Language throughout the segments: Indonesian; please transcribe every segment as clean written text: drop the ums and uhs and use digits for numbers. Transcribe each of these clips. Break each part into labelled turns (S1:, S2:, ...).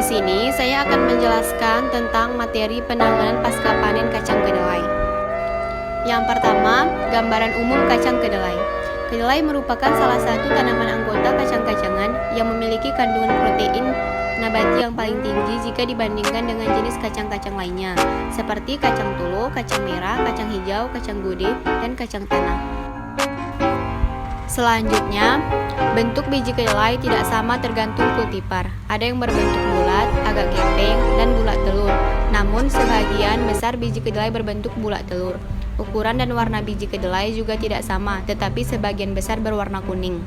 S1: sini saya akan menjelaskan tentang materi penanganan pasca panen kacang kedelai. Yang pertama, gambaran umum kacang kedelai. Kedelai merupakan salah satu tanaman anggota kacang-kacangan yang memiliki kandungan protein nabati yang paling tinggi jika dibandingkan dengan jenis kacang-kacang lainnya, seperti kacang tulo, kacang merah, kacang hijau, kacang gode, dan kacang tanah. Selanjutnya, bentuk biji kedelai tidak sama tergantung kultivar. Ada yang berbentuk bulat, agak gepeng, dan bulat telur. Namun, sebagian besar biji kedelai berbentuk bulat telur. Ukuran dan warna biji kedelai juga tidak sama, tetapi sebagian besar berwarna kuning.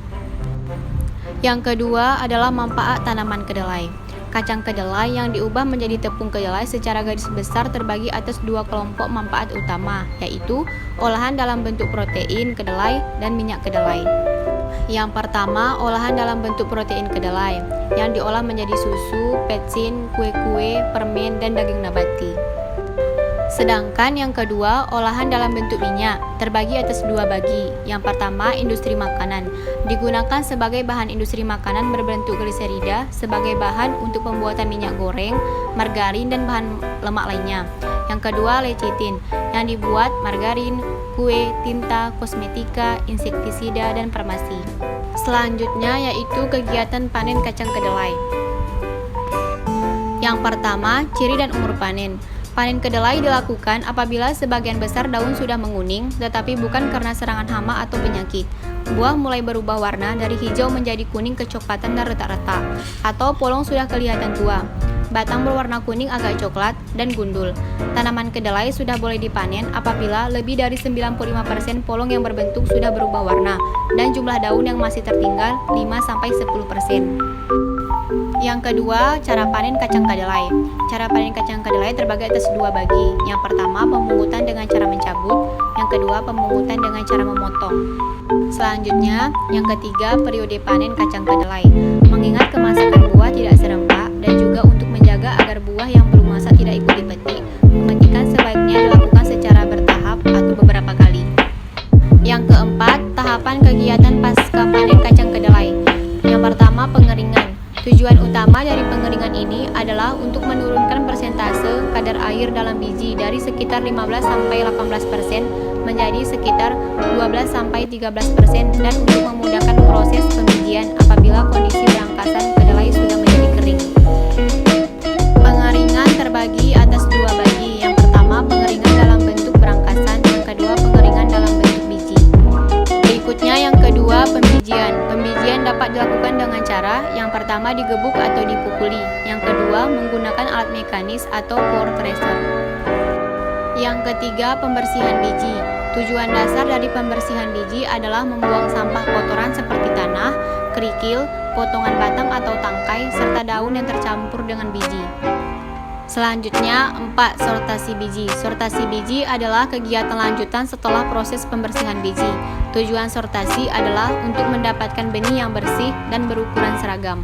S1: Yang kedua adalah manfaat tanaman kedelai. Kacang kedelai yang diubah menjadi tepung kedelai secara garis besar terbagi atas dua kelompok manfaat utama, yaitu olahan dalam bentuk protein kedelai dan minyak kedelai. Yang pertama, olahan dalam bentuk protein kedelai, yang diolah menjadi susu, petsin, kue-kue, permen, dan daging nabati. Sedangkan yang kedua, olahan dalam bentuk minyak, terbagi atas dua bagi. Yang pertama, industri makanan. Digunakan sebagai bahan industri makanan berbentuk gliserida sebagai bahan untuk pembuatan minyak goreng, margarin, dan bahan lemak lainnya. Yang kedua, lecitin, yang dibuat margarin, kue, tinta, kosmetika, insektisida, dan farmasi. Selanjutnya yaitu kegiatan panen kacang kedelai. Yang pertama, ciri dan umur panen. Panen kedelai dilakukan apabila sebagian besar daun sudah menguning, tetapi bukan karena serangan hama atau penyakit. Buah mulai berubah warna dari hijau menjadi kuning kecoklatan dan retak-retak, atau polong sudah kelihatan tua. Batang berwarna kuning agak coklat dan gundul. Tanaman kedelai sudah boleh dipanen apabila lebih dari 95% polong yang berbentuk sudah berubah warna dan jumlah daun yang masih tertinggal 5-10%. Yang kedua, cara panen kacang kedelai. Cara panen kacang kedelai terbagi atas dua bagi. Yang pertama, pemungutan dengan cara mencabut. Yang kedua, pemungutan dengan cara memotong. Selanjutnya, yang ketiga, periode panen kacang kedelai. Mengingat kemasakan buah tidak serempak dan juga untuk menjaga agar buah yang belum masak tidak ikut dipetik, pemetikan sebaiknya dilakukan secara bertahap atau beberapa kali. Yang keempat, tahapan kegiatan pasca panen kacang kedelai. Yang pertama, pengeringan. Tujuan utama dari pengeringan ini adalah untuk menurunkan persentase kadar air dalam biji dari sekitar 15-18% menjadi sekitar 12-13% dan untuk memudahkan proses pembijian apabila kondisi berangkasan kedelai sudah menjadi kering. Pengeringan terbagi atas dua bagi. Yang pertama, pengeringan dalam bentuk berangkasan. Yang kedua, pengeringan dalam bentuk biji. Berikutnya yang kedua, pembijian. Pembijian dapat dilakukan dengan cara yang pertama digebuk atau dipukuli, yang kedua menggunakan alat mekanis atau pour thresher. Yang ketiga, pembersihan biji. Tujuan dasar dari pembersihan biji adalah membuang sampah kotoran seperti tanah, kerikil, potongan batang atau tangkai, serta daun yang tercampur dengan biji. Selanjutnya, 4. Sortasi biji. Sortasi biji adalah kegiatan lanjutan setelah proses pembersihan biji. Tujuan sortasi adalah untuk mendapatkan benih yang bersih dan berukuran seragam.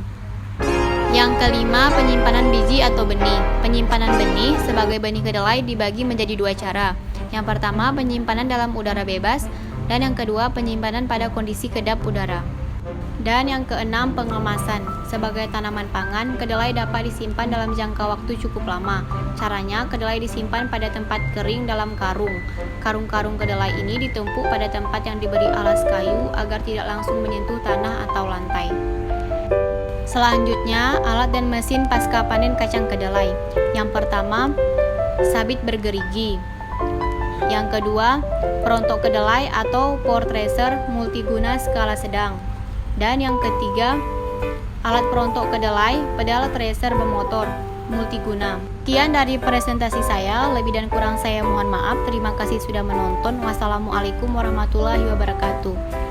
S1: Yang kelima, penyimpanan biji atau benih. Penyimpanan benih sebagai benih kedelai dibagi menjadi dua cara. Yang pertama, penyimpanan dalam udara bebas, dan yang kedua, penyimpanan pada kondisi kedap udara. Dan yang keenam, pengemasan. Sebagai tanaman pangan, kedelai dapat disimpan dalam jangka waktu cukup lama. Caranya, kedelai disimpan pada tempat kering dalam karung. Karung-karung kedelai ini ditumpuk pada tempat yang diberi alas kayu agar tidak langsung menyentuh tanah atau lantai. Selanjutnya, alat dan mesin pasca panen kacang kedelai. Yang pertama, sabit bergerigi. Yang kedua, perontok kedelai atau pour thresher multiguna skala sedang. Dan yang ketiga, alat perontok kedelai, pedal thresher bermotor multiguna. Sekian dari presentasi saya, lebih dan kurang saya mohon maaf. Terima kasih sudah menonton. Wassalamualaikum warahmatullahi wabarakatuh.